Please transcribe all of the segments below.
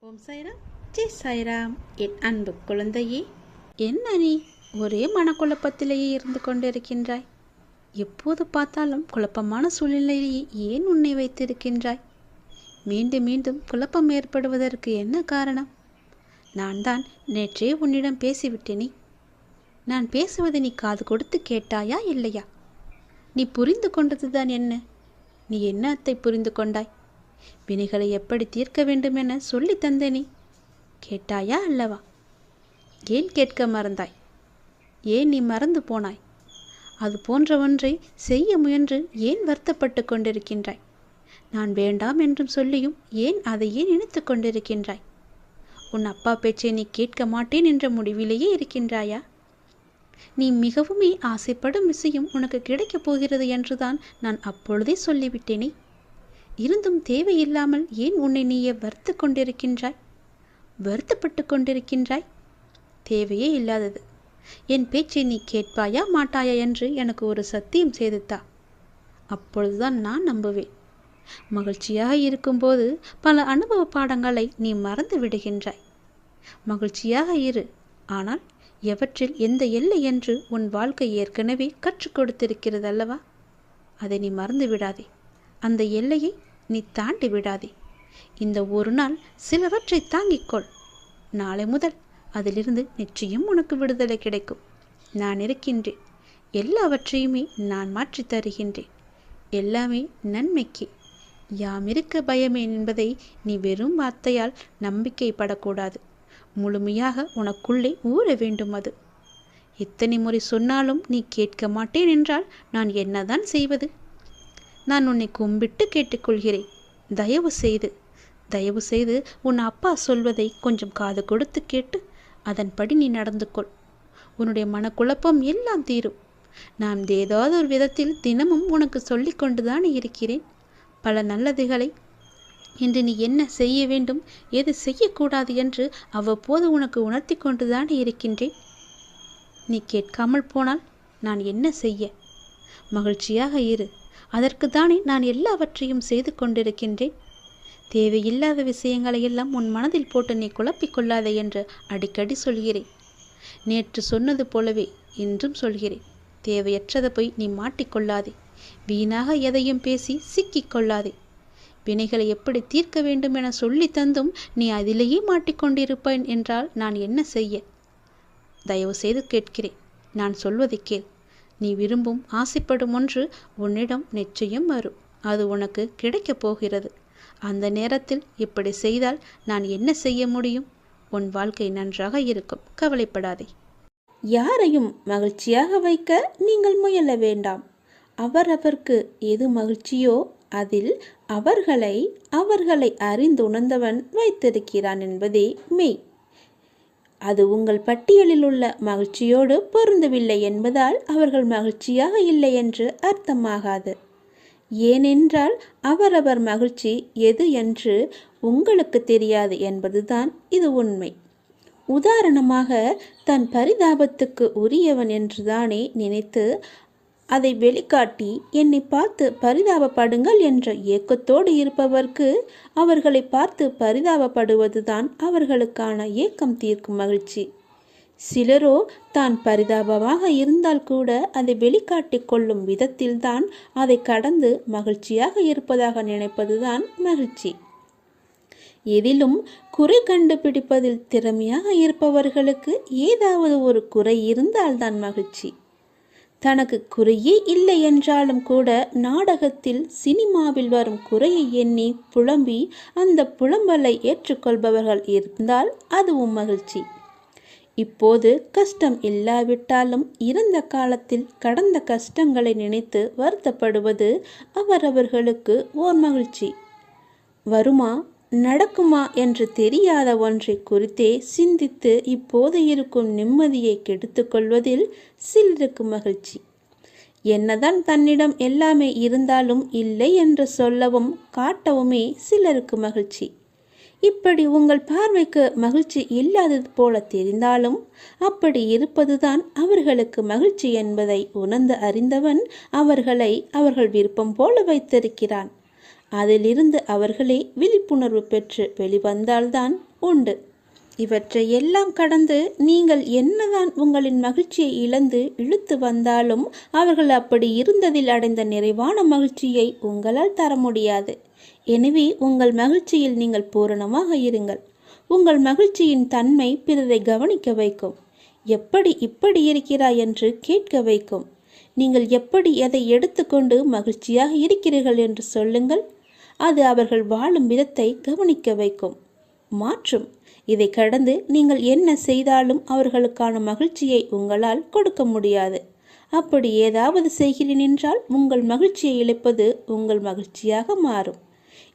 ஓம் சாய்ராம், ஜெய் சாய்ராம். என் அன்பு குழந்தையே, என்ன நீ ஒரே மனக்குழப்பத்திலேயே இருந்து கொண்டிருக்கின்றாய்? எப்போது பார்த்தாலும் குழப்பமான சூழ்நிலையிலேயே ஏன் உன்னை வைத்திருக்கின்றாய்? மீண்டும் மீண்டும் குழப்பம் ஏற்படுவதற்கு என்ன காரணம்? நான் தான் நேற்றே உன்னிடம் பேசிவிட்டேனே. நான் பேசுவதை நீ காது கொடுத்து கேட்டாயா இல்லையா? நீ புரிந்து கொண்டதுதான் என்ன? நீ என்னத்தை புரிந்து கொண்டாய்? வினைகளை எப்படி தீர்க்க வேண்டும் என சொல்லி தந்தேனே, கேட்டாயா அல்லவா? ஏன் கேட்க மறந்தாய்? ஏன் நீ மறந்து போனாய்? அது போன்ற ஒன்றை செய்ய முயன்று ஏன் வருத்தப்பட்டு கொண்டிருக்கின்றாய்? நான் வேண்டாம் என்றும் சொல்லியும் ஏன் அதையே நினைத்து கொண்டிருக்கின்றாய்? உன் அப்பா பேச்சை நீ கேட்க மாட்டேன் என்ற முடிவிலேயே இருக்கின்றாயா? நீ மிகவுமே ஆசைப்படும் விஷயம் உனக்கு கிடைக்கப் போகிறது என்றுதான் நான் அப்பொழுதே சொல்லிவிட்டேனே. இருந்தும் தேவையில்லாமல் ஏன் உன்னை நீயே வருத்து கொண்டிருக்கின்றாய்? வருத்தப்பட்டு கொண்டிருக்கின்றாய்? தேவையே இல்லாதது. என் பேச்சை நீ கேட்பாயா மாட்டாயா என்று எனக்கு ஒரு சத்தியம் செய்துத்தா. அப்பொழுதுதான் நான் நம்புவேன். மகிழ்ச்சியாக இருக்கும்போது பல அனுபவ பாடங்களை நீ மறந்து விடுகின்றாய். மகிழ்ச்சியாக இரு, ஆனால் எவற்றில் எந்த எல்லை என்று உன் வாழ்க்கை ஏற்கனவே கற்றுக் கொடுத்திருக்கிறது அல்லவா? அதை நீ மறந்து விடாதே. அந்த எல்லையை நீ தாண்டி விடாதே. இந்த ஒரு நாள் சிலவற்றை தாங்கிக்கொள். நாளை முதல் அதிலிருந்து நிச்சயம் உனக்கு விடுதலை கிடைக்கும். நான் இருக்கின்றேன். எல்லாவற்றையுமே நான் மாற்றி தருகின்றேன். எல்லாமே நன்மைக்கு. யாம் இருக்க பயமே என்பதை நீ வெறும் வார்த்தையால் நம்பிக்கைப்படக்கூடாது. முழுமையாக உனக்குள்ளே ஊற வேண்டும். அது எத்தனை முறை சொன்னாலும் நீ கேட்க மாட்டேன் என்றால் நான் என்னதான் செய்வது? நான் உன்னை கும்பிட்டு கேட்டுக்கொள்கிறேன். தயவு செய்து உன் அப்பா சொல்வதை கொஞ்சம் காது கொடுத்து கேட்டு அதன்படி நீ நடந்து கொள். உன்னுடைய மனக்குழப்பம் எல்லாம் தீரும். நான் ஏதாவது ஒரு விதத்தில் தினமும் உனக்கு சொல்லி கொண்டுதான் இருக்கிறேன். பல நல்லதுகளை இன்று நீ என்ன செய்ய வேண்டும், எது செய்யக்கூடாது என்று அவ்வப்போது உனக்கு உணர்த்தி கொண்டுதான் இருக்கின்றேன். நீ கேட்காமல் போனால் நான் என்ன செய்ய? மகிழ்ச்சியாக இரு. அதற்குத்தானே நான் எல்லாவற்றையும் செய்து கொண்டிருக்கின்றேன். தேவையில்லாத விஷயங்களை எல்லாம் உன் மனதில் போட்டு நீ குழப்பிக்கொள்ளாதே என்று அடிக்கடி சொல்கிறேன். நேற்று சொன்னது போலவே இன்றும் சொல்கிறேன். தேவையற்றதை போய் நீ மாட்டிக்கொள்ளாதே. வீணாக எதையும் பேசி சிக்கிக்கொள்ளாதே. வினைகளை எப்படி தீர்க்க வேண்டும் என சொல்லி தந்தும் நீ அதிலேயே மாட்டிக்கொண்டிருப்பேன் என்றால் நான் என்ன செய்ய? தயவு செய்து கேட்கிறேன். நான் சொல்வதை கேள். நீ விரும்பும் ஆசைப்படும் ஒன்று உன்னிடம் நிச்சயம் வரும். அது உனக்கு கிடைக்கப் போகிறது. அந்த நேரத்தில் இப்படி செய்தால் நான் என்ன செய்ய முடியும்? உன் வாழ்க்கை நன்றாக இருக்கும். கவலைப்படாதே. யாரையும் மகிழ்ச்சியாக வைக்க நீங்கள் முயல வேண்டாம். அவரவர்க்கு எது மகிழ்ச்சியோ அதில் அவர்களை அறிந்துணர்ந்தவன் வைத்திருக்கிறான் என்பதே மெய். அது உங்கள் பட்டியலில் உள்ள மகிழ்ச்சியோடு பொருந்தவில்லை என்பதால் அவர்கள் மகிழ்ச்சியாக இல்லை என்று அர்த்தமாகாது. ஏனென்றால் அவரவர் மகிழ்ச்சி எது என்று உங்களுக்கு தெரியாது என்பதுதான் இது உண்மை. உதாரணமாக, தன் பரிதாபத்துக்கு உரியவன் என்றுதானே நினைத்து அதை வெளிக்காட்டி என்னை பார்த்து பரிதாபப்படுங்கள் என்ற ஏக்கத்தோடு இருப்பவர்க்கு அவர்களை பார்த்து பரிதாபப்படுவதுதான் அவர்களுக்கான ஏக்கம் தீர்க்கும் மகிழ்ச்சி. சிலரோ தான் பரிதாபமாக இருந்தால் கூட அதை வெளிக்காட்டி கொள்ளும் விதத்தில்தான் அதை கடந்து மகிழ்ச்சியாக இருப்பதாக நினைப்பதுதான் மகிழ்ச்சி. எதிலும் குறை கண்டுபிடிப்பதில் திறமையாக இருப்பவர்களுக்கு ஏதாவது ஒரு குறை இருந்தால்தான் மகிழ்ச்சி. தனக்கு குறையே இல்லை என்றாலும் கூட நாடகத்தில் சினிமாவில் வரும் குறையை எண்ணி புலம்பி அந்த புலம்பலை ஏற்றுக்கொள்பவர்கள் இருந்தால் அதுவும் மகிழ்ச்சி. இப்போது கஷ்டம் இல்லாவிட்டாலும் இறந்த காலத்தில் கடந்த கஷ்டங்களை நினைத்து வருத்தப்படுவது அவரவர்களுக்கு ஓர் மகிழ்ச்சி. வருமா நடக்குமா என்று தெரியாத ஒன்றை குறித்தே சிந்தித்து இப்போது இருக்கும் நிம்மதியை கெடுத்து கொள்வதில் சிலருக்கு மகிழ்ச்சி. என்னதான் தன்னிடம் எல்லாமே இருந்தாலும் இல்லை என்று சொல்லவும் காட்டவுமே சிலருக்கு மகிழ்ச்சி. இப்படி உங்கள் பார்வைக்கு மகிழ்ச்சி இல்லாதது போல தெரிந்தாலும் அப்படி இருப்பதுதான் அவர்களுக்கு மகிழ்ச்சி என்பதை உணர்ந்து அறிந்தவன் அவர்களை அவர்கள் விருப்பம் போல வைத்திருக்கிறான். அதிலிருந்து அவர்களே விழிப்புணர்வு பெற்று வெளிவந்தால்தான் உண்டு. இவற்றை எல்லாம் கடந்து நீங்கள் என்னதான் உங்களின் மகிழ்ச்சியை இழந்து இழுத்து வந்தாலும் அவர்கள் அப்படி இருந்ததில் அடைந்த நிறைவான மகிழ்ச்சியை உங்களால் தர முடியாது. எனவே உங்கள் மகிழ்ச்சியில் நீங்கள் பூரணமாக இருங்கள். உங்கள் மகிழ்ச்சியின் தன்மை பிறரை கவனிக்க வைக்கும். எப்படி இப்படி இருக்கிறாய் என்று கேட்க வைக்கும். நீங்கள் எப்படி எதை எடுத்துக்கொண்டு மகிழ்ச்சியாக இருக்கிறீர்கள் என்று சொல்லுங்கள். அது அவர்கள் வாழும் விதத்தை கவனிக்க வைக்கும், மாற்றும். இதை கடந்து நீங்கள் என்ன செய்தாலும் அவர்களுக்கான மகிழ்ச்சியை உங்களால் கொடுக்க முடியாது. அப்படி ஏதாவது செய்கிறேன் என்றால் உங்கள் மகிழ்ச்சியை இழப்பது உங்கள் மகிழ்ச்சியாக மாறும்.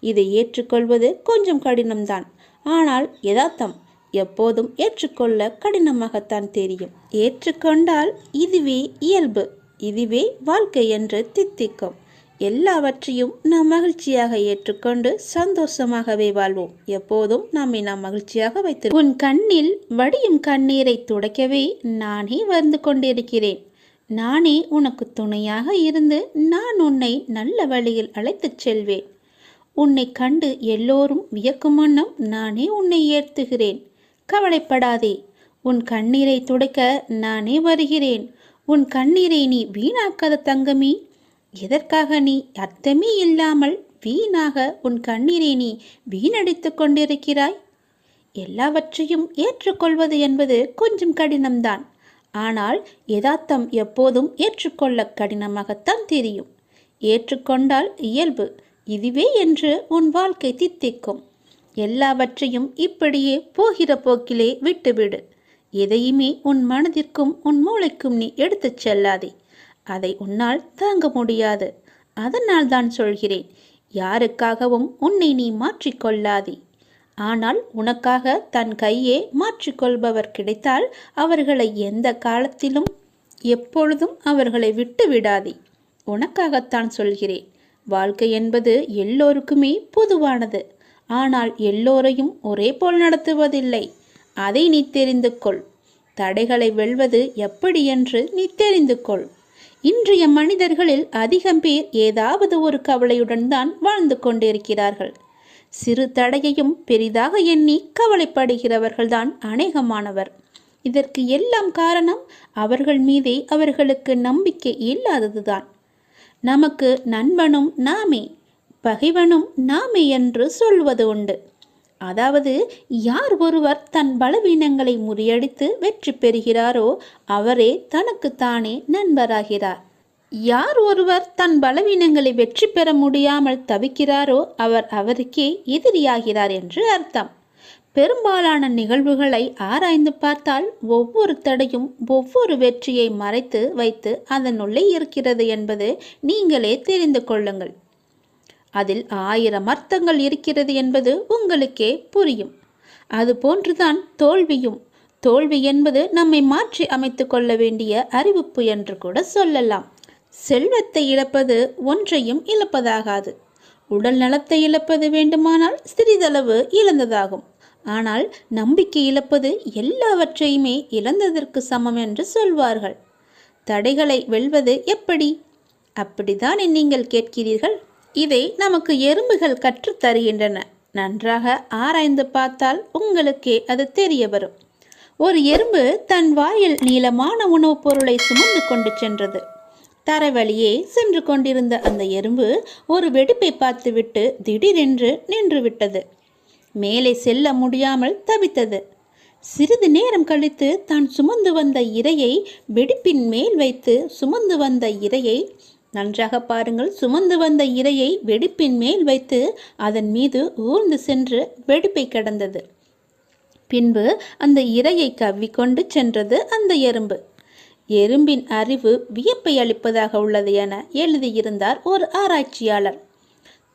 இதை ஏற்றுக்கொள்வது கொஞ்சம் கடினம்தான். ஆனால் யதார்த்தம் எப்போதும் ஏற்றுக்கொள்ள கடினமாகத்தான் தெரியும். ஏற்றுக்கொண்டால் இதுவே இயல்பு, இதுவே வாழ்க்கை என்று தித்திக்கும். எல்லாவற்றையும் நாம் மகிழ்ச்சியாக ஏற்றுக்கொண்டு சந்தோஷமாகவே வாழ்வோம். எப்போதும் நம்மை நாம் மகிழ்ச்சியாக வைத்து. உன் கண்ணில் வடியும் கண்ணீரை துடைக்கவே நானே வந்து கொண்டிருக்கிறேன். நானே உனக்கு துணையாக இருந்து நான் உன்னை நல்ல வழியில் அழைத்துச் செல்வேன். உன்னை கண்டு எல்லோரும் வியக்கும் வண்ணம் நானே உன்னை ஏற்றுகிறேன். கவலைப்படாதே, உன் கண்ணீரை துடைக்க நானே வருகிறேன். உன் கண்ணீரை நீ வீணாக்காத தங்கமே. எதற்காக நீ அர்த்தமே இல்லாமல் வீணாக உன் கண்ணீரை நீ வீணடித்து கொண்டிருக்கிறாய்? எல்லாவற்றையும் ஏற்றுக்கொள்வது என்பது கொஞ்சம் கடினம்தான். ஆனால் யதார்த்தம் எப்போதும் ஏற்றுக்கொள்ள கடினமாகத்தான் தெரியும். ஏற்றுக்கொண்டால் இயல்பு, இதுவே என்று உன் வாழ்க்கை தித்திக்கும். எல்லாவற்றையும் இப்படியே போகிற போக்கிலே விட்டுவிடு. எதையுமே உன் மனதிற்கும் உன் மூளைக்கும் நீ எடுத்துச் செல்லாதே. அதை உன்னால் தாங்க முடியாது. அதனால் தான் சொல்கிறேன், யாருக்காகவும் உன்னை நீ மாற்றிக்கொள்ளாதே. ஆனால் உனக்காக தன் கையே மாற்றிக்கொள்பவர் கிடைத்தால் அவர்களை எந்த காலத்திலும் எப்பொழுதும் அவர்களை விட்டு விடாதே. உனக்காகத்தான் சொல்கிறேன். வாழ்க்கை என்பது எல்லோருக்குமே பொதுவானது. ஆனால் எல்லோரையும் ஒரே போல் நடத்துவதில்லை. அதை நீ தெரிந்து கொள். தடைகளை வெல்வது எப்படி என்று நீ தெரிந்து கொள். இன்றைய மனிதர்களில் அதிகம் பேர் ஏதாவது ஒரு கவலையுடன் தான் வாழ்ந்து கொண்டிருக்கிறார்கள். சிறு தடையையும் பெரிதாக எண்ணி கவலைப்படுகிறவர்கள்தான் அநேகமானவர். இதற்கு எல்லாம் காரணம் அவர்கள் மீதே அவர்களுக்கு நம்பிக்கை இல்லாததுதான். நமக்கு நண்பனும் நாமே, பகைவனும் நாமே என்று சொல்வது உண்டு. அதாவது யார் ஒருவர் தன் பலவீனங்களை முறியடித்து வெற்றி பெறுகிறாரோ அவரே தனக்குத்தானே நண்பராகிறார். யார் ஒருவர் தன் பலவீனங்களை வெற்றி பெற முடியாமல் தவிக்கிறாரோ அவர் அவருக்கே எதிரியாகிறார் என்று அர்த்தம். பெரும்பாலான நிகழ்வுகளை ஆராய்ந்து பார்த்தால் ஒவ்வொரு தடையும் ஒவ்வொரு வெற்றியை மறைத்து வைத்து அதனுள்ளே இருக்கிறது என்பது நீங்களே தெரிந்து கொள்ளுங்கள். அதில் 1000 அர்த்தங்கள் இருக்கிறது என்பது உங்களுக்கே புரியும். அதுபோன்றுதான் தோல்வியும். தோல்வி என்பது நம்மை மாற்றி அமைத்து கொள்ள வேண்டிய அறிவிப்பு என்று கூட சொல்லலாம். செல்வத்தை இழப்பது ஒன்றையும் இழப்பதாகாது. உடல் நலத்தை இழப்பது வேண்டுமானால் சிறிதளவு இழந்ததாகும். ஆனால் நம்பிக்கை இழப்பது எல்லாவற்றையுமே இழந்ததற்கு சமம் என்று சொல்வார்கள். தடைகளை வெல்வது எப்படி? அப்படித்தான் நீங்கள் கேட்கிறீர்கள். இதை நமக்கு எறும்புகள் கற்றுத் தருகின்றன. நன்றாக ஆராய்ந்து பார்த்தால் உங்களுக்கே அது தெரிய வரும். ஒரு எறும்பு தன் வாயில் நீளமான உணவுப் பொருளை சுமந்து கொண்டு சென்றது. தரைவழியே சென்று கொண்டிருந்த அந்த எறும்பு ஒரு வெடிப்பை பார்த்துவிட்டு திடீரென்று நின்று விட்டது. மேலே செல்ல முடியாமல் தவித்தது. சிறிது நேரம் கழித்து தான் சுமந்து வந்த இரையை வெடிப்பின் மேல் வைத்து சுமந்து வந்த இரையை நன்றாக பாருங்கள், சுமந்து வந்த இரையை வெடிப்பின் மேல் வைத்து அதன் மீது ஊர்ந்து சென்று வெடிப்பை கடந்தது. பின்பு அந்த இரையை கவ்விக்கொண்டு சென்றது அந்த எறும்பு. எறும்பின் அறிவு வியப்பை அளிப்பதாக உள்ளது என எழுதியிருந்தார் ஒரு ஆராய்ச்சியாளர்.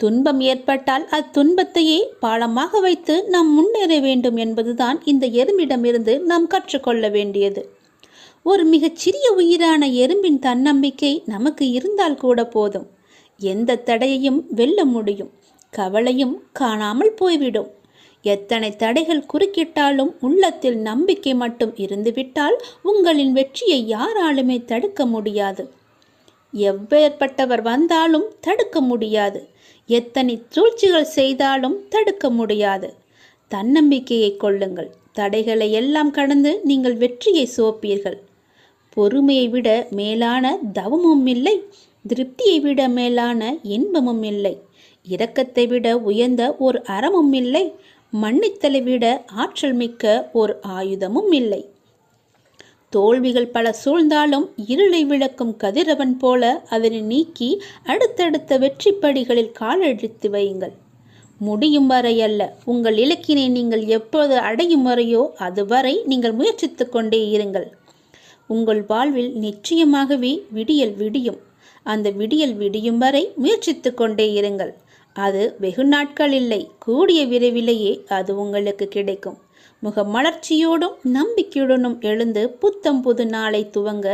துன்பம் ஏற்பட்டால் அத்துன்பத்தையே பாலமாக வைத்து நாம் முன்னேற வேண்டும் என்பதுதான் இந்த எறும்பிடமிருந்து நாம் கற்றுக்கொள்ள வேண்டியது. ஒரு மிகச்சிறிய உயிரான எறும்பின் தன்னம்பிக்கை நமக்கு இருந்தால் கூட போதும். எந்த தடையையும் வெல்ல முடியும். கவலையும் காணாமல் போய்விடும். எத்தனை தடைகள் குறுக்கிட்டாலும் உள்ளத்தில் நம்பிக்கை மட்டும் இருந்துவிட்டால் உங்களின் வெற்றியை யாராலுமே தடுக்க முடியாது. எவ்வேற்பட்டவர் வந்தாலும் தடுக்க முடியாது. எத்தனை சூழ்ச்சிகள் செய்தாலும் தடுக்க முடியாது. தன்னம்பிக்கையை கொள்ளுங்கள். தடைகளை எல்லாம் கடந்து நீங்கள் வெற்றியை சுவைப்பீர்கள். பொறுமையை விட மேலான தவமும் இல்லை, திருப்தியை விட மேலான இன்பமும் இல்லை, இரக்கத்தை விட உயர்ந்த ஒரு அறமும் இல்லை, மன்னித்தலை விட ஆற்றல் மிக்க ஒரு ஆயுதமும் இல்லை. தோல்விகள் பல சூழ்ந்தாலும் இருளை விளக்கும் கதிரவன் போல அதனை நீக்கி அடுத்தடுத்த வெற்றி படிகளில் காலெடுத்து வையுங்கள். முடியும் வரை அல்ல, உங்கள் இலக்கினை நீங்கள் எப்போது அடையும் வரையோ அதுவரை நீங்கள் முயற்சித்து கொண்டே இருங்கள். உங்கள் வாழ்வில் நிச்சயமாகவே விடியல் விடியும். அந்த விடியல் விடியும் வரை முயற்சித்து கொண்டே இருங்கள். அது வெகு நாட்கள் இல்லை, கூடிய விரைவிலேயே அது உங்களுக்கு கிடைக்கும். முகமலர்ச்சியோடும் நம்பிக்கையுடனும் எழுந்து புத்தம் புது நாளை துவங்க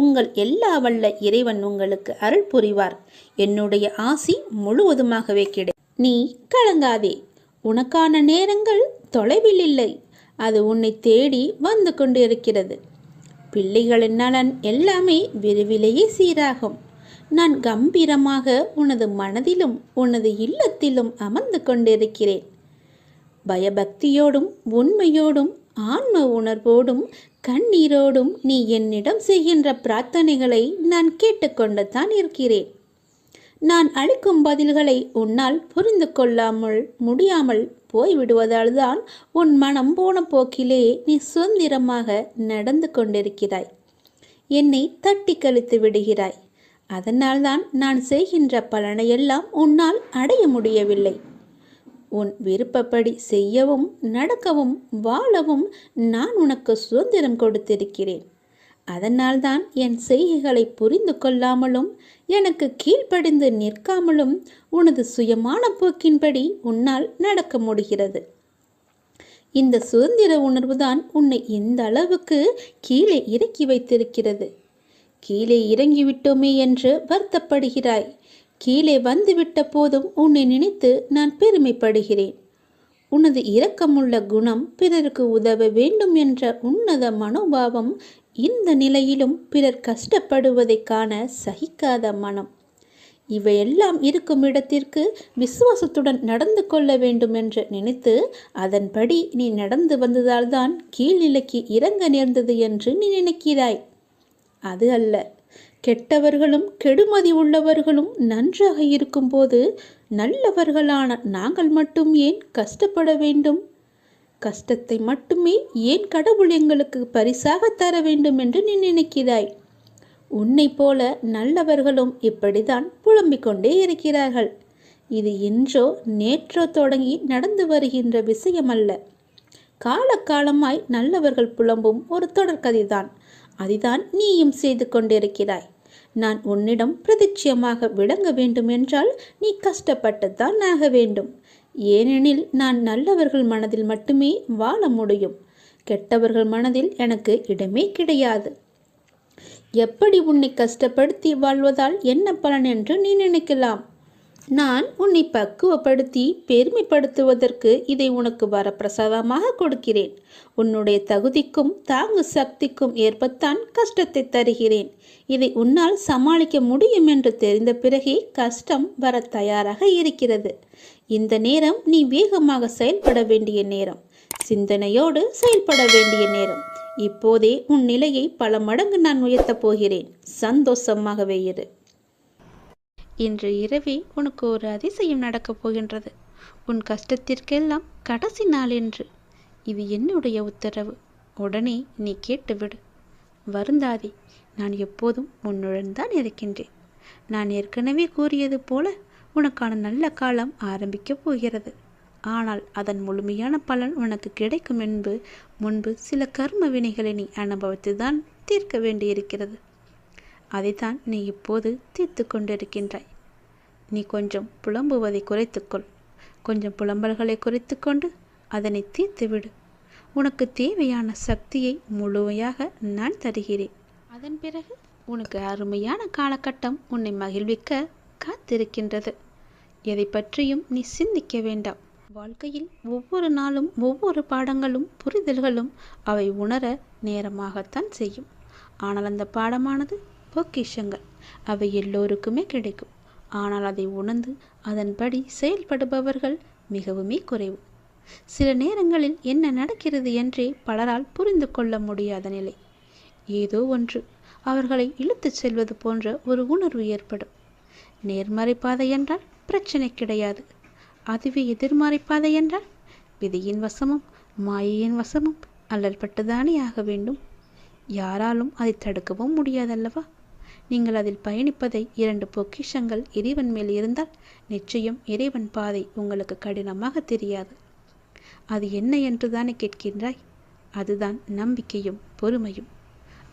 உங்கள் எல்லா வல்ல இறைவன் உங்களுக்கு அருள் புரிவார். என்னுடைய ஆசி முழுவதுமாகவே கிடைக்கும். நீ கலங்காதே. உனக்கான நேரங்கள் தொலைவில் இல்லை, அது உன்னை தேடி வந்து கொண்டு இருக்கிறது. பிள்ளைகளின் நலன் எல்லாமே விரைவிலேயே சீராகும். நான் கம்பீரமாக உனது மனதிலும் உனது இல்லத்திலும் அமர்ந்து கொண்டிருக்கிறேன். பயபக்தியோடும் உண்மையோடும் ஆன்ம உணர்வோடும் கண்ணீரோடும் நீ என்னிடம் செய்கின்ற பிரார்த்தனைகளை நான் கேட்டுக்கொண்டு தான் இருக்கிறேன். நான் அளிக்கும் பதில்களை உன்னால் புரிந்து கொள்ளாமல் முடியாமல் போய்விடுவதால் தான் உன் மனம் போன போக்கிலே நீ சுதந்திரமாக நடந்து கொண்டிருக்கிறாய். என்னை தட்டி கழித்து விடுகிறாய். அதனால்தான் நான் செய்கின்ற பலனையெல்லாம் உன்னால் அடைய முடியவில்லை. உன் விருப்பப்படி செய்யவும் நடக்கவும் வாழவும் நான் உனக்கு சுதந்திரம் கொடுத்திருக்கிறேன். அதனால்தான் என் செய்கைகளை புரிந்து கொள்ளாமலும் எனக்கு கீழ்ப்படிந்து நிற்காமலும் உனது சுயமான போக்கின்படி உன்னால் நடக்க முடிகிறது. இந்த சுதந்திர உணர்வுதான் உன்னை இந்த அளவுக்கு கீழே இறக்கி வைத்திருக்கிறது. கீழே இறங்கிவிட்டோமே என்று வருத்தப்படுகிறாய். கீழே வந்துவிட்ட போதும் உன்னை நினைத்து நான் பெருமைப்படுகிறேன். உனது இரக்கமுள்ள குணம், பிறருக்கு உதவ வேண்டும் என்ற உன்னத மனோபாவம், இந்த நிலையிலும் பிறர் கஷ்டப்படுவதை காண சகிக்காத மனம், இவையெல்லாம் இருக்கும் இடத்திற்கு விசுவாசத்துடன் நடந்து கொள்ள வேண்டும் என்று நினைத்து அதன்படி நீ நடந்து வந்ததால்தான் கீழ்நிலைக்கு இறங்க நேர்ந்தது என்று நீ நினைக்கிறாய். அது அல்ல. கெட்டவர்களும் கெடுமதி உள்ளவர்களும் நன்றாக இருக்கும்போது நல்லவர்களான நாங்கள் மட்டும் ஏன் கஷ்டப்பட வேண்டும்? கஷ்டத்தை மட்டுமே ஏன் கடவுள் எங்களுக்கு பரிசாக தர வேண்டும் என்று நீ நினைக்கிறாய். உன்னை போல நல்லவர்களும் இப்படிதான் புலம்பிக் கொண்டே இருக்கிறார்கள். இது இன்றோ நேற்றோ தொடங்கி நடந்து வருகின்ற விஷயமல்ல. காலகாலமாய் நல்லவர்கள் புலம்பும் ஒரு தொடர்கதைதான். அதுதான் நீயும் செய்து கொண்டிருக்கிறாய். நான் உன்னிடம் பிரதிட்சயமாக விளங்க வேண்டும் என்றால் நீ கஷ்டப்பட்டுத்தான் ஆக வேண்டும். ஏனெனில் நான் நல்லவர்கள் மனதில் மட்டுமே வாழ முடியும். கெட்டவர்கள் மனதில் எனக்கு இடமே கிடையாது. எப்படி உன்னை கஷ்டப்படுத்தி வாழ்வதால் என்ன பலன் என்று நீ நினைக்கலாம். நான் உன்னை பக்குவப்படுத்தி பெருமைப்படுத்துவதற்கு இதை உனக்கு வரப்பிரசாதமாக கொடுக்கிறேன். உன்னுடைய தகுதிக்கும் தாங்கு சக்திக்கும் ஏற்பத்தான் கஷ்டத்தை தருகிறேன். இதை உன்னால் சமாளிக்க முடியும் என்று தெரிந்த பிறகே கஷ்டம் வர தயாராக இருக்கிறது. இந்த நேரம் நீ வேகமாக செயல்பட வேண்டிய நேரம், சிந்தனையோடு செயல்பட வேண்டிய நேரம். இப்போதே உன் நிலையை பல மடங்கு நான் உயர்த்தப் போகிறேன். சந்தோஷமாகவே இரு. இன்று இரவே உனக்கு ஒரு அதிசயம் நடக்கப் போகின்றது. உன் கஷ்டத்திற்கெல்லாம் கடைசி நாள் என்று. இது என்னுடைய உத்தரவு. உடனே நீ கேட்டுவிடு. வருந்தாதே. நான் எப்போதும் உன்னுடன் தான் இருக்கின்றேன். நான் ஏற்கனவே கூறியது போல உனக்கான நல்ல காலம் ஆரம்பிக்கப் போகிறது. ஆனால் அதன் முழுமையான பலன் உனக்கு கிடைக்கும் என்பது முன்பு சில கர்ம வினைகளை நீ அனுபவித்து தான் தீர்க்க வேண்டியிருக்கிறது. அதைத்தான் நீ இப்போது தீர்த்து கொண்டிருக்கின்றாய். நீ கொஞ்சம் புலம்புவதை குறைத்துக்கொள். கொஞ்சம் புலம்பல்களை குறைத்து கொண்டு அதனை தீர்த்துவிடு. உனக்கு தேவையான சக்தியை முழுமையாக நான் தருகிறேன். அதன் பிறகு உனக்கு அருமையான காலகட்டம் உன்னை மகிழ்விக்க காத்திருக்கின்றது. எதை பற்றியும் நீ சிந்திக்க வேண்டாம். வாழ்க்கையில் ஒவ்வொரு நாளும் ஒவ்வொரு பாடங்களும் புரிதல்களும் அவை உணர நேரமாகத்தான் செய்யும். ஆனால் அந்த பாடமானது பொக்கிஷங்கள். அவை எல்லோருக்குமே கிடைக்கும். ஆனால் அதை உணர்ந்து அதன்படி செயல்படுபவர்கள் மிகவுமே குறைவு. சில நேரங்களில் என்ன நடக்கிறது என்றே பலரால் புரிந்து கொள்ள முடியாத நிலை. ஏதோ ஒன்று அவர்களை இழுத்துச் செல்வது போன்ற ஒரு உணர்வு ஏற்படும். நேர்மறை பாதை என்றால் பிரச்சனை கிடையாது. அதுவே எதிர்மறை பாதை என்றால் விதியின் வசமும் மாயையின் வசமும் அல்லல்பட்டுதானே ஆக வேண்டும். யாராலும் அதை தடுக்கவும் முடியாதல்லவா? நீங்கள் அதில் பயணிப்பதை 2 பொக்கிஷங்கள் இறைவன் மேல் இருந்தால் நிச்சயம் இறைவன் பாதை உங்களுக்கு கடினமாக தெரியாது. அது என்ன என்று தானே கேட்கின்றாய்? அதுதான் நம்பிக்கையும் பொறுமையும்.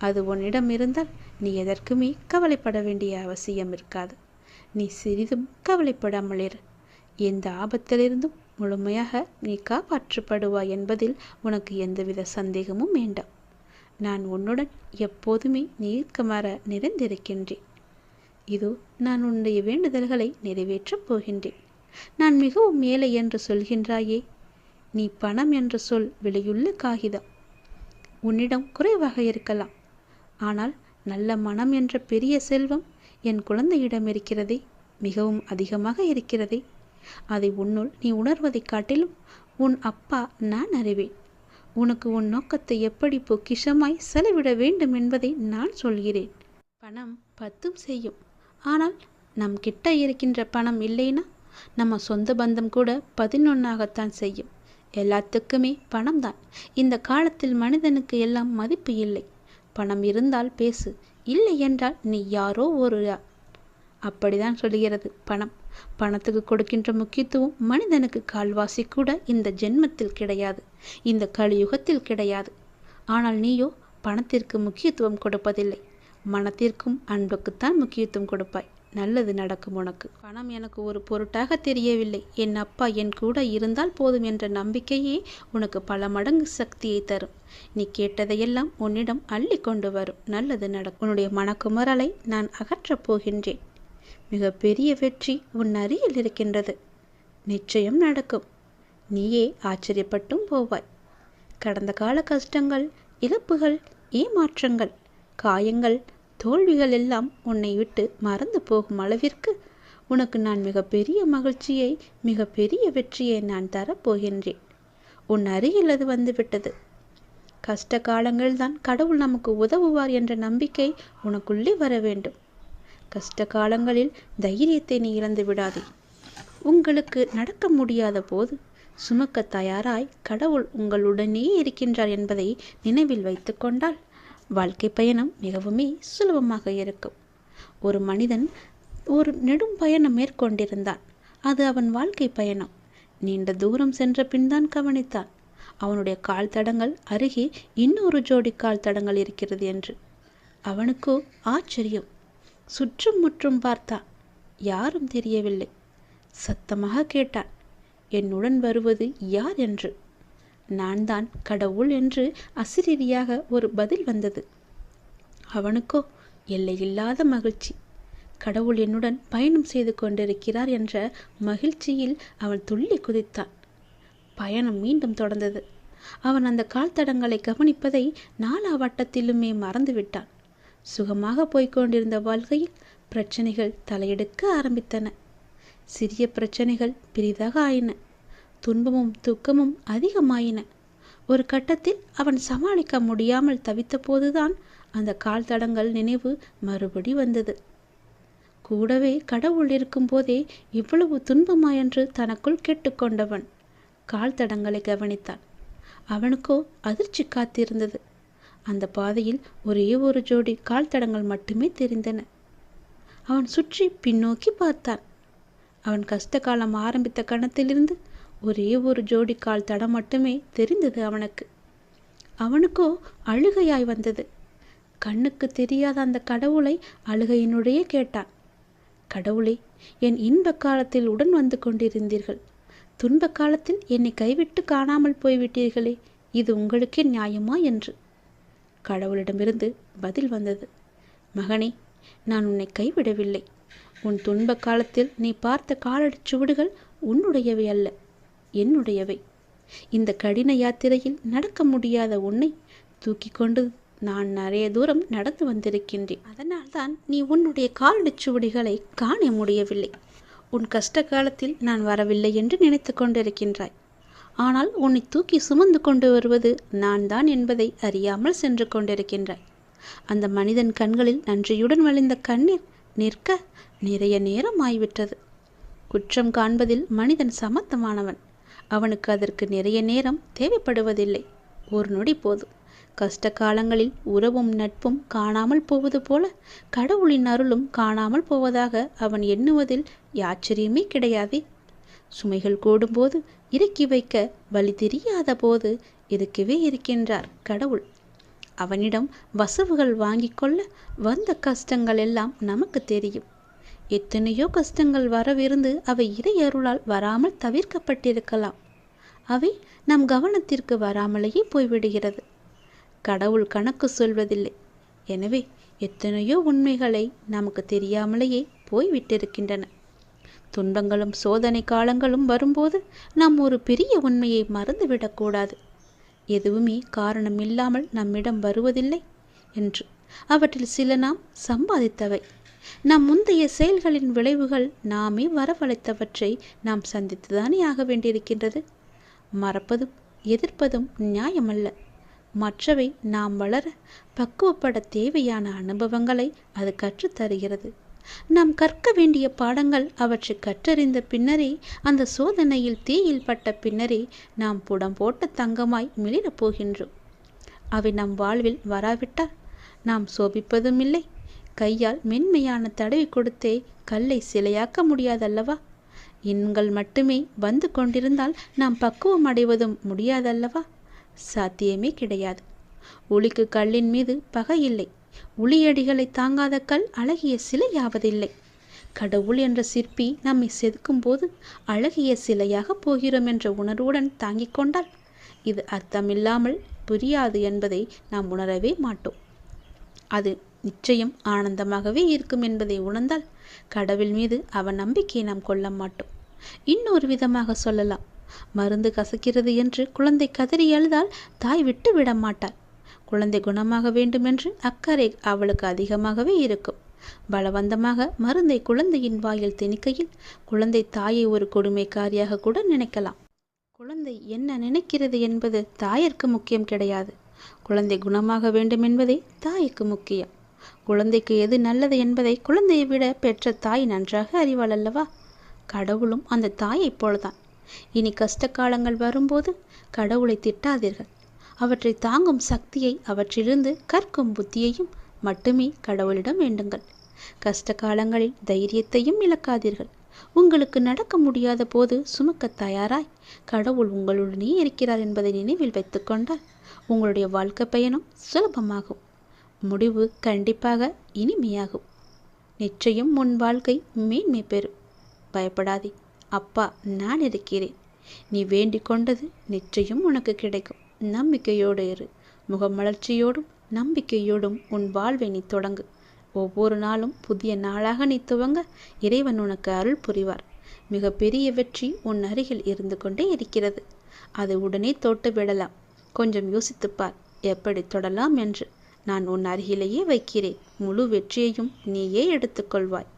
அது உன்னிடம் இருந்தால் நீ எதற்குமே கவலைப்பட வேண்டிய அவசியம் இருக்காது. நீ சிறிதும் கவலைப்படாமல் இரு. எந்த ஆபத்திலிருந்தும் முழுமையாக நீ காப்பாற்றப்படுவாய் என்பதில் உனக்கு எந்தவித சந்தேகமும் வேண்டாம். நான் உன்னுடன் எப்போதுமே நீக்கமர நிறைந்திருக்கின்றேன். இதோ நான் உன்னுடைய வேண்டுதல்களை நிறைவேற்றப் போகின்றேன். நான் மிகவும் மேலே என்று சொல்கின்றாயே, நீ பணம் என்ற சொல் விலையுள்ள காகிதம். உன்னிடம் குறைவாக இருக்கலாம். ஆனால் நல்ல மனம் என்ற பெரிய செல்வம் என் குழந்தையிடம் இருக்கிறதே, மிகவும் அதிகமாக இருக்கிறதே. அதை உன்னுள் நீ உணர்வதைக் காட்டிலும் உன் அப்பா நான் அறிவேன். உனக்கு உன் நோக்கத்தை எப்படி பொக்கிஷமாய் செலவிட வேண்டும் என்பதை நான் சொல்கிறேன். பணம் 10 செய்யும். ஆனால் நம் கிட்ட இருக்கின்ற பணம் இல்லைனா நம்ம சொந்த பந்தம் கூட 11 செய்யும். எல்லாத்துக்குமே பணம்தான். இந்த காலத்தில் மனிதனுக்கு எல்லாம் மதிப்பு இல்லை. பணம் இருந்தால் பேசு, இல்லை என்றால் நீ யாரோ ஒரு அப்படிதான் சொல்கிறது பணம். பணத்துக்கு கொடுக்கின்ற முக்கியத்துவம் மனிதனுக்கு கால்வாசி கூட இந்த ஜென்மத்தில் கிடையாது, இந்த கலியுகத்தில் கிடையாது. ஆனால் நீயோ பணத்திற்கு முக்கியத்துவம் கொடுப்பதில்லை. மனத்திற்கும் அன்புக்குத்தான் முக்கியத்துவம் கொடுப்பாய். நல்லது நடக்கும் உனக்கு. பணம் எனக்கு ஒரு பொருட்டாக தெரியவில்லை. என் அப்பா என் கூட இருந்தால் போதும் என்ற நம்பிக்கையே உனக்கு பல மடங்கு சக்தியை தரும். நீ கேட்டதையெல்லாம் உன்னிடம் அள்ளி கொண்டு வரும். நல்லது நடக்கும். உன்னுடைய மனக்குமரலை நான் அகற்றப் போகின்றேன். மிக பெரிய வெற்றி உன் அருகில் இருக்கின்றது. நிச்சயம் நடக்கும். நீயே ஆச்சரியப்பட்டும் போவாய். கடந்த கால கஷ்டங்கள், இழப்புகள், ஏமாற்றங்கள், காயங்கள், தோல்விகள் எல்லாம் உன்னை விட்டு மறந்து போகும் அளவிற்கு உனக்கு நான் மிகப்பெரிய மகிழ்ச்சியை, மிகப்பெரிய வெற்றியை நான் தரப்போகின்றேன். உன் அருகில் அது வந்துவிட்டது. கஷ்ட காலங்கள்தான் கடவுள் நமக்கு உதவுவார் என்ற நம்பிக்கை உனக்குள்ளே வர வேண்டும். கஷ்ட காலங்களில் தைரியத்தை நீ இழந்து விடாதே. உங்களுக்கு நடக்க முடியாத போது சுமக்க தயாராய் கடவுள் உங்களுடனே இருக்கின்றார் என்பதை நினைவில் வைத்து கொண்டால் வாழ்க்கை பயணம் மிகவுமே சுலபமாக இருக்கும். ஒரு மனிதன் ஒரு நெடும் பயணம் மேற்கொண்டிருந்தான். அது அவன் வாழ்க்கை பயணம். நீண்ட தூரம் சென்ற பின்தான் கவனித்தான் அவனுடைய கால் தடங்கள் அருகே இன்னொரு ஜோடி கால் தடங்கள் இருக்கிறது என்று. அவனுக்கோ ஆச்சரியம். சுற்றும் முற்றும் பார்த்தான். யாரும் தெரியவில்லை. சத்தமாக கேட்டான், என்னுடன் வருவது யார் என்று. நான் தான் கடவுள் என்று அசிரீரியாக ஒரு பதில் வந்தது. அவனுக்கோ எல்லையில்லாத மகிழ்ச்சி. கடவுள் என்னுடன் பயணம் செய்து கொண்டிருக்கிறார் என்ற மகிழ்ச்சியில் அவன் துள்ளி குதித்தான். பயணம் மீண்டும் தொடர்ந்தது. அவன் அந்த கால் தடங்களை கவனிப்பதை 4 வட்டத்திலுமே மறந்துவிட்டான். சுகமாக போய்கொண்டிருந்த வாழ்க்கையில் பிரச்சனைகள் தலையெடுக்க ஆரம்பித்தன. சிறிய பிரச்சனைகள் பெரிதாக ஆயின. துன்பமும் துக்கமும் அதிகமாயின. ஒரு கட்டத்தில் அவன் சமாளிக்க முடியாமல் தவித்த போதுதான் அந்த கால் தடங்கள் நினைவு மறுபடி வந்தது. கூடவே கடவுள் இருக்கும் போதே இவ்வளவு துன்பமா என்று தனக்குள் கேட்டுக்கொண்டவன் கால் தடங்களை கவனித்தான். அவனுக்கோ அதிர்ச்சி காத்திருந்தது. அந்த பாதையில் ஒரே ஒரு ஜோடி கால் தடங்கள் மட்டுமே தெரிந்தன. அவன் சுற்றி பின்னோக்கி பார்த்தான். அவன் கஷ்ட காலம் ஆரம்பித்த கணத்திலிருந்து ஒரே ஒரு ஜோடி கால் தடம் மட்டுமே தெரிந்தது அவனுக்கு. அவனுக்கோ அழுகையாய் வந்தது. கண்ணுக்கு தெரியாத அந்த கடவுளை அழுகையினுடைய கேட்டான். கடவுளே, என் இன்ப காலத்தில் உடன் வந்து கொண்டிருந்தீர்கள். துன்ப காலத்தில் என்னை கைவிட்டு காணாமல் போய்விட்டீர்களே, இது உங்களுக்கே நியாயமா என்று. கடவுளிடமிருந்து பதில் வந்தது. மகனே, நான் உன்னை கைவிடவில்லை. உன் துன்ப காலத்தில் நீ பார்த்த காலடி சுவடுகள் உன்னுடையவை அல்ல, என்னுடையவை. இந்த கடின யாத்திரையில் நடக்க முடியாத உன்னை தூக்கி கொண்டு நான் நிறைய தூரம் நடந்து வந்திருக்கின்றேன். அதனால்தான் நீ உன்னுடைய காலடி சுவடுகளை காண முடியவில்லை. உன் கஷ்ட காலத்தில் நான் வரவில்லை என்று நினைத்து கொண்டிருக்கின்றாய். ஆனால் உன்னை தூக்கி சுமந்து கொண்டு வருவது நான் தான் என்பதை அறியாமல் சென்று கொண்டிருக்கின்றாய். அந்த மனிதன் கண்களில் நன்றியுடன் வழிந்த கண்ணீர் நிற்க நிறைய நேரம் ஆய்விட்டது. குற்றம் காண்பதில் மனிதன் சமத்தமானவன். அவனுக்கு அதற்கு நிறைய நேரம் தேவைப்படுவதில்லை. ஒரு நொடி போதும். கஷ்ட காலங்களில் உறவும் நட்பும் காணாமல் போவது போல கடவுளின் அருளும் காணாமல் போவதாக அவன் எண்ணுவதில் ஆச்சரியமே கிடையாதே. சுமைகள் கூடும்போது இறக்கி வைக்க வழி தெரியாத போது இருக்கவே இருக்கின்றார் கடவுள். அவனிடம் வசவுகள் வாங்கி கொள்ள வந்த கஷ்டங்கள் எல்லாம் நமக்கு தெரியும். எத்தனையோ கஷ்டங்கள் வரவிருந்து அவை இறை அருளால் வராமல் தவிர்க்கப்பட்டிருக்கலாம். அவை நம் கவனத்திற்கு வராமலேயே போய்விடுகிறது. கடவுள் கணக்கு சொல்வதில்லை. எனவே எத்தனையோ உண்மைகளை நமக்கு தெரியாமலேயே போய்விட்டிருக்கின்றன. துன்பங்களும் சோதனை காலங்களும் வரும்போது நாம் ஒரு பெரிய உண்மையை மறந்துவிடக்கூடாது. எதுவுமே காரணம் இல்லாமல் நம்மிடம் வருவதில்லை என்று. அவற்றில் சில நாம் சம்பாதித்தவை. நம் முந்தைய செயல்களின் விளைவுகள் நாமே வரவழைத்தவற்றை நாம் சந்தித்துதானே ஆக வேண்டியிருக்கின்றது. மறப்பதும் எதிர்ப்பதும் நியாயமல்ல. மற்றவை நாம் வளர பக்குவப்பட தேவையான அனுபவங்களை அது கற்றுத்தருகிறது. நாம் கற்க வேண்டிய பாடங்கள் அவற்றை கற்றறிந்த பின்னரே, அந்த சோதனையில் தீயில் பட்ட பின்னரே நாம் புடம் போட்ட தங்கமாய் மிளிரப் போகின்றோம். அவை நம் வாழ்வில் வராவிட்டால் நாம் சோபிப்பதும் இல்லை. கையால் மென்மையான தடவி கொடுத்தே கல்லை சிலையாக்க முடியாதல்லவா? எண்கள் மட்டுமே வந்து கொண்டிருந்தால் நாம் பக்குவம் அடைவதும் முடியாதல்லவா? சாத்தியமே கிடையாது. ஒளிக்கு கல்லின் மீது பகை இல்லை. உளியடிகளை தாங்காத கல் அழகிய சிலையாவதில்லை. கடவுள் என்ற சிற்பி நம்மை செதுக்கும் போது அழகிய சிலையாக போகிறோம் என்ற உணர்வுடன் தாங்கிக் கொண்டால் இது அர்த்தமில்லாமல் புரியாது என்பதை நாம் உணரவே மாட்டோம். அது நிச்சயம் ஆனந்தமாகவே இருக்கும் என்பதை உணர்ந்தால் கடவுள் மீது அவன் நம்பிக்கையை நாம் கொள்ள மாட்டோம். இன்னொரு விதமாக சொல்லலாம். மருந்து கசக்கிறது என்று குழந்தை கதறி அழுதால் தாய் விட்டு விட மாட்டாள். குழந்தை குணமாக வேண்டுமென்று அக்கறை அவளுக்கு அதிகமாகவே இருக்கும். பலவந்தமாக மருந்தை குழந்தையின் வாயில் திணிக்கையில் குழந்தை தாயை ஒரு கொடுமைக்காரியாக கூட நினைக்கலாம். குழந்தை என்ன நினைக்கிறது என்பது தாயிற்கு முக்கியம் கிடையாது. குழந்தை குணமாக வேண்டும் என்பதே தாய்க்கு முக்கியம். குழந்தைக்கு எது நல்லது என்பதை குழந்தையை விட பெற்ற தாய் நன்றாக அறிவாள் அல்லவா? கடவுளும் அந்த தாயைப் போலதான். இனி கஷ்ட காலங்கள் வரும்போது கடவுளை திட்டாதீர்கள். அவற்றை தாங்கும் சக்தியை, அவற்றிலிருந்து கற்கும் புத்தியையும் மட்டுமே கடவுளிடம் வேண்டுங்கள். கஷ்ட காலங்களில் தைரியத்தையும் இழக்காதீர்கள். உங்களுக்கு நடக்க முடியாத போது சுமக்க தயாராய் கடவுள் உங்களுடனே இருக்கிறார் என்பதை நினைவில் வைத்துக்கொண்டால் உங்களுடைய வாழ்க்கை பயணம் சுலபமாகும். முடிவு கண்டிப்பாக இனிமையாகும். நிச்சயம் உன் வாழ்க்கை மேன்மை பெறும். பயப்படாதே, அப்பா நான் இருக்கிறேன். நீ வேண்டிக் கொண்டது நிச்சயம் உனக்கு கிடைக்கும். நம்பிக்கையோடு இரு. முகமலர்ச்சியோடும் நம்பிக்கையோடும் உன் வாழ்வை நீ தொடங்கு. ஒவ்வொரு நாளும் புதிய நாளாக நீ துவங்க இறைவன் உனக்கு அருள் புரிவார். மிக பெரிய வெற்றி உன் அருகில் இருந்து கொண்டே இருக்கிறது. அதை உடனே தொட்டு விடலாம். கொஞ்சம் யோசித்துப்பார் எப்படி தொடலாம் என்று. நான் உன் அருகிலேயே வைக்கிறேன். முழு வெற்றியையும் நீயே எடுத்துக்கொள்வாய்.